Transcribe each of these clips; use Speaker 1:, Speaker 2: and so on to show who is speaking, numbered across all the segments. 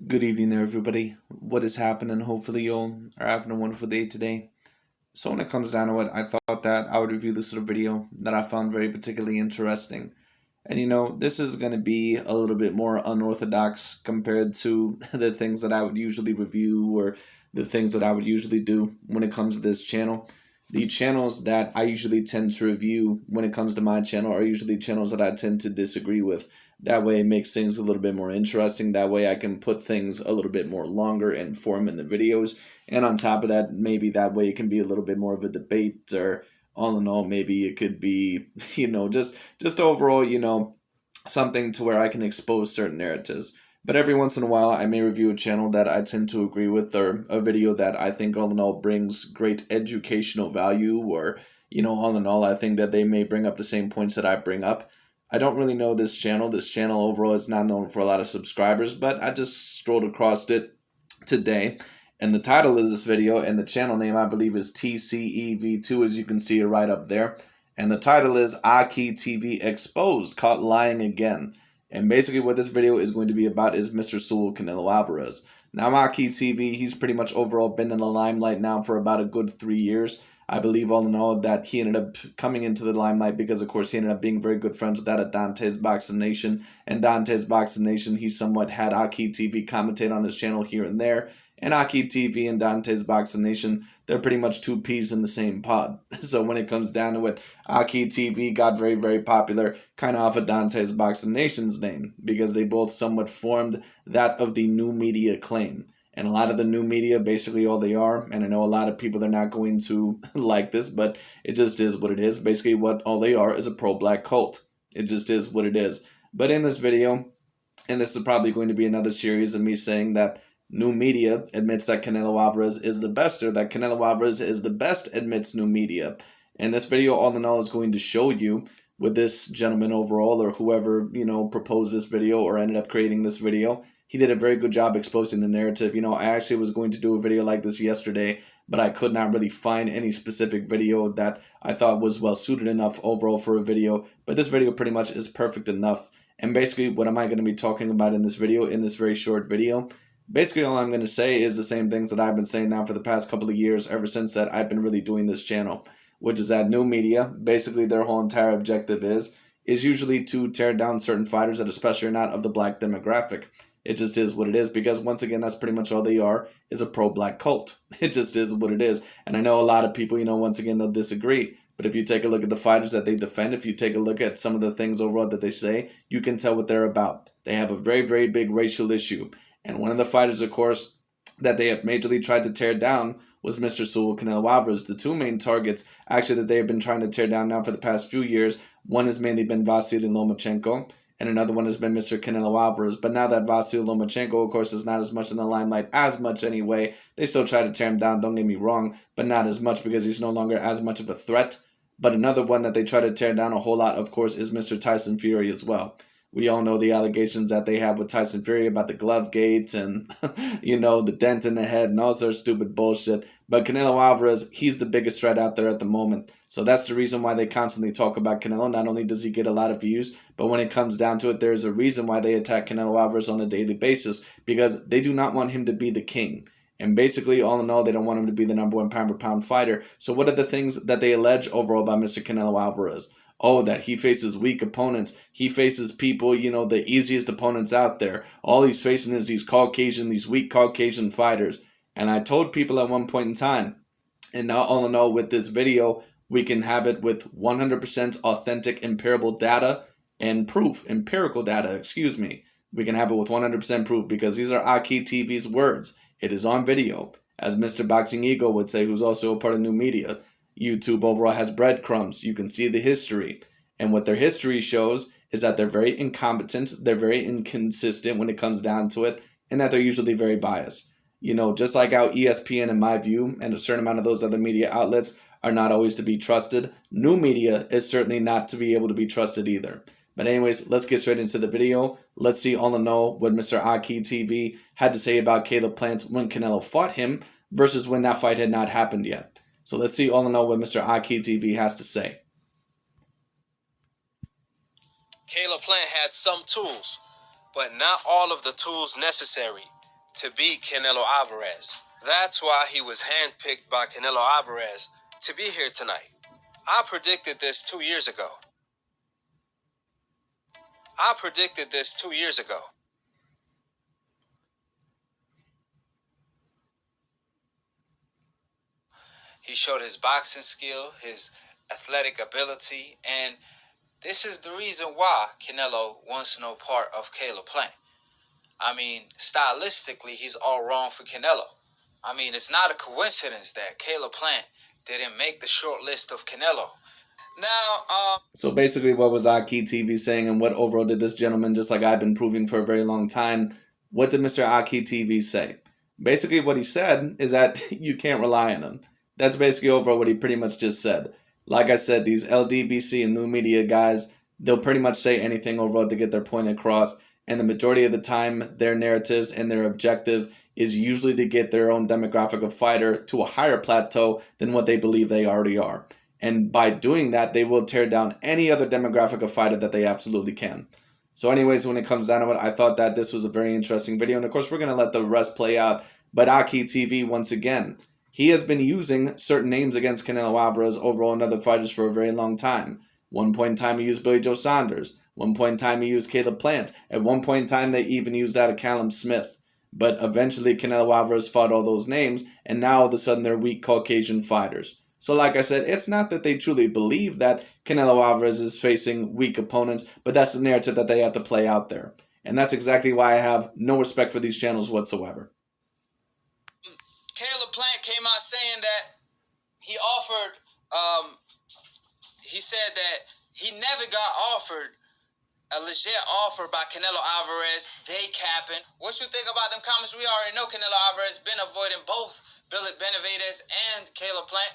Speaker 1: Good evening there, everybody. What is happening? Hopefully, you all are having a wonderful day today. So, when it comes down to it, I thought that I would review this little video that I found very particularly interesting. And this is going to be a little bit more unorthodox compared to the things that I would usually review or the things that I would usually do when it comes to this channel. The channels that I usually tend to review when it comes to my channel are usually channels that I tend to disagree with. That way it makes things a little bit more interesting. That way I can put things a little bit more longer and form in the videos. And on top of that, maybe that way it can be a little bit more of a debate, or all in all, maybe it could be, just overall, something to where I can expose certain narratives. But every once in a while, I may review a channel that I tend to agree with, or a video that I think all in all brings great educational value, or, all in all, I think that they may bring up the same points that I bring up. I don't really know this channel. This channel overall is not known for a lot of subscribers, but I just strolled across it today. And the title of this video and the channel name, I believe, is TCEV2, as you can see it right up there. And the title is AkiTV Exposed, Caught Lying Again. And basically what this video is going to be about is Mr. Saul Canelo Alvarez. Now, AkiTV, he's pretty much overall been in the limelight now for about a good 3 years. I believe all in all that he ended up coming into the limelight because, of course, he ended up being very good friends with that of Dante's Boxing Nation. And Dante's Boxing Nation, he somewhat had AkiTV commentate on his channel here and there. And AkiTV and Dante's Boxing Nation, they're pretty much two peas in the same pod. So when it comes down to it, AkiTV got very, very popular kind of off of Dante's Boxing Nation's name, because they both somewhat formed that of the new media claim. And a lot of the new media, basically all they are, and I know a lot of people are not going to like this, but it just is what it is. Basically what all they are is a pro-black cult. It just is what it is. But in this video, and this is probably going to be another series of me saying that new media admits that Canelo Alvarez is the best, or that Canelo Alvarez is the best admits new media. And this video, all in all, is going to show you with this gentleman overall, or whoever, proposed this video or ended up creating this video. He did a very good job exposing the narrative. I actually was going to do a video like this yesterday, but I could not really find any specific video that I thought was well suited enough overall for a video. But this video pretty much is perfect enough. And basically, what am I going to be talking about in this video, in this very short video? Basically, all I'm going to say is the same things that I've been saying now for the past couple of years, ever since that I've been really doing this channel, which is that new media, basically their whole entire objective is usually to tear down certain fighters that especially are not of the black demographic. It just is what it is, because once again, that's pretty much all they are, is a pro-black cult. It just is what it is. And I know a lot of people, once again, they'll disagree. But if you take a look at the fighters that they defend, if you take a look at some of the things overall that they say, you can tell what they're about. They have a very, very big racial issue. And one of the fighters, of course, that they have majorly tried to tear down was Mr. Saul Canelo Alvarez. The two main targets, actually, that they have been trying to tear down now for the past few years, one has mainly been Vasily Lomachenko, and another one has been Mr. Canelo Alvarez. But now that Vasily Lomachenko, of course, is not as much in the limelight as much anyway, they still try to tear him down, don't get me wrong, but not as much, because he's no longer as much of a threat. But another one that they try to tear down a whole lot, of course, is Mr. Tyson Fury as well. We all know the allegations that they have with Tyson Fury about the glove gates and, the dent in the head and all sorts of stupid bullshit. But Canelo Alvarez, he's the biggest threat out there at the moment. So that's the reason why they constantly talk about Canelo. Not only does he get a lot of views, but when it comes down to it, there's a reason why they attack Canelo Alvarez on a daily basis, because they do not want him to be the king. And basically, all in all, they don't want him to be the number one pound-for-pound fighter. So what are the things that they allege overall about Mr. Canelo Alvarez? Oh, that he faces weak opponents. He faces people, the easiest opponents out there. All he's facing is these weak Caucasian fighters. And I told people at one point in time, and now all in all with this video, we can have it with 100% authentic empirical data and proof. Empirical data, excuse me. We can have it with 100% proof, because these are AkiTV's words. It is on video. As Mr. Boxing Ego would say, who's also a part of new media. YouTube overall has breadcrumbs. You can see the history. And what their history shows is that they're very incompetent, they're very inconsistent when it comes down to it, and that they're usually very biased. Just like how ESPN, in my view, and a certain amount of those other media outlets are not always to be trusted, new media is certainly not to be able to be trusted either. But anyways, let's get straight into the video. Let's see all in all what Mr. AkiTV had to say about Caleb Plant when Canelo fought him versus when that fight had not happened yet. So let's see all in all what Mr. AkiTV has to say.
Speaker 2: Caleb Plant had some tools, but not all of the tools necessary to beat Canelo Alvarez. That's why he was handpicked by Canelo Alvarez to be here tonight. I predicted this 2 years ago. He showed his boxing skill, his athletic ability, and this is the reason why Canelo wants no part of Caleb Plant. I mean, stylistically, he's all wrong for Canelo. I mean, it's not a coincidence that Caleb Plant didn't make the short list of Canelo. Now,
Speaker 1: So basically, what was AkiTV saying, and what overall did this gentleman, just like I've been proving for a very long time, what did Mr. AkiTV say? Basically, what he said is that you can't rely on him. That's basically overall what he pretty much just said. Like I said, these LDBC and new media guys, they'll pretty much say anything overall to get their point across. And the majority of the time, their narratives and their objective is usually to get their own demographic of fighter to a higher plateau than what they believe they already are. And by doing that, they will tear down any other demographic of fighter that they absolutely can. So anyways, when it comes down to it, I thought that this was a very interesting video. And of course, we're going to let the rest play out. But AkiTV, once again, he has been using certain names against Canelo Alvarez overall and other fighters for a very long time. One point in time, he used Billy Joe Saunders. One point in time, he used Caleb Plant. At one point in time, they even used that of Callum Smith. But eventually, Canelo Alvarez fought all those names, and now all of a sudden, they're weak Caucasian fighters. So like I said, it's not that they truly believe that Canelo Alvarez is facing weak opponents, but that's the narrative that they have to play out there. And that's exactly why I have no respect for these channels whatsoever.
Speaker 2: Caleb Plant came out saying that he offered, he said that he never got offered a legit offer by Canelo Alvarez. They capping. What you think about them comments? We already know Canelo Alvarez been avoiding both Billy Benavidez and Caleb Plant.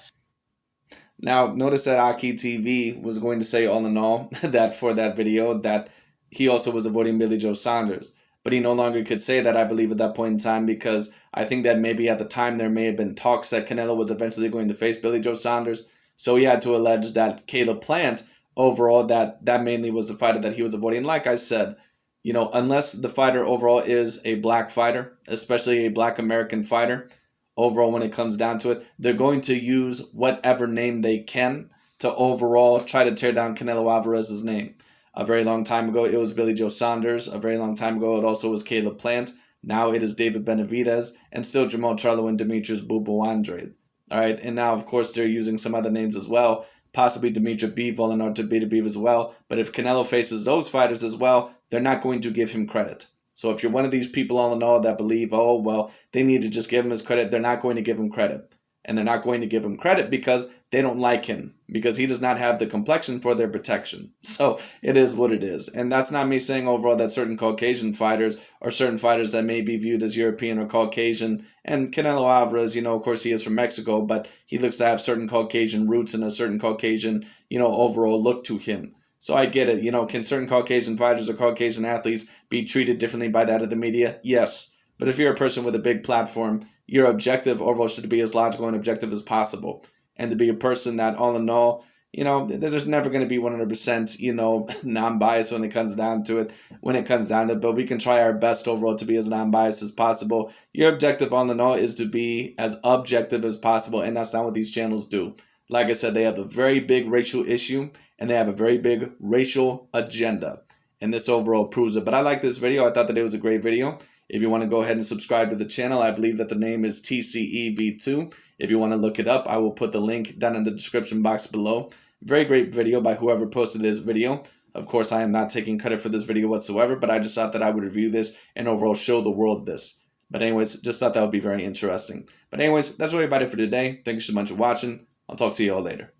Speaker 1: Now, notice that AkiTV was going to say all in all that for that video that he also was avoiding Billy Joe Saunders. But he no longer could say that, I believe, at that point in time, because I think that maybe at the time there may have been talks that Canelo was eventually going to face Billy Joe Saunders. So he had to allege that Caleb Plant, overall, that mainly was the fighter that he was avoiding. Like I said, you know, unless the fighter overall is a black fighter, especially a black American fighter, overall, when it comes down to it, they're going to use whatever name they can to overall try to tear down Canelo Alvarez's name. A very long time ago, it was Billy Joe Saunders. A very long time ago, it also was Caleb Plant. Now it is David Benavidez, and still Jamal Charlo and Demetrius Bubo Andrade. All right, and now, of course, they're using some other names as well, possibly Dimitri Bivol and Artur as well. But if Canelo faces those fighters as well, they're not going to give him credit. So if you're one of these people all in all that believe, oh, well, they need to just give him his credit, they're not going to give him credit. And they're not going to give him credit because they don't like him, because he does not have the complexion for their protection. So it is what it is. And that's not me saying overall that certain Caucasian fighters or certain fighters that may be viewed as European or Caucasian, and Canelo Alvarez, you know, of course he is from Mexico, but he looks to have certain Caucasian roots and a certain Caucasian, you know, overall look to him. So I get it. You know, can certain Caucasian fighters or Caucasian athletes be treated differently by that of the media? Yes. But if you're a person with a big platform, your objective overall should be as logical and objective as possible. And to be a person that, all in all, you know, there's never going to be 100%, you know, non-biased when it comes down to it, but we can try our best overall to be as non-biased as possible. Your objective, all in all, is to be as objective as possible, and that's not what these channels do. Like I said, they have a very big racial issue, and they have a very big racial agenda. And this overall proves it. But I like this video. I thought that it was a great video. If you want to go ahead and subscribe to the channel, I believe that the name is TCEV2. If you want to look it up, I will put the link down in the description box below. Very great video by whoever posted this video. Of course, I am not taking credit for this video whatsoever, but I just thought that I would review this and overall show the world this. But anyways, just thought that would be very interesting. But anyways, that's really about it for today. Thank you so much for watching. I'll talk to you all later.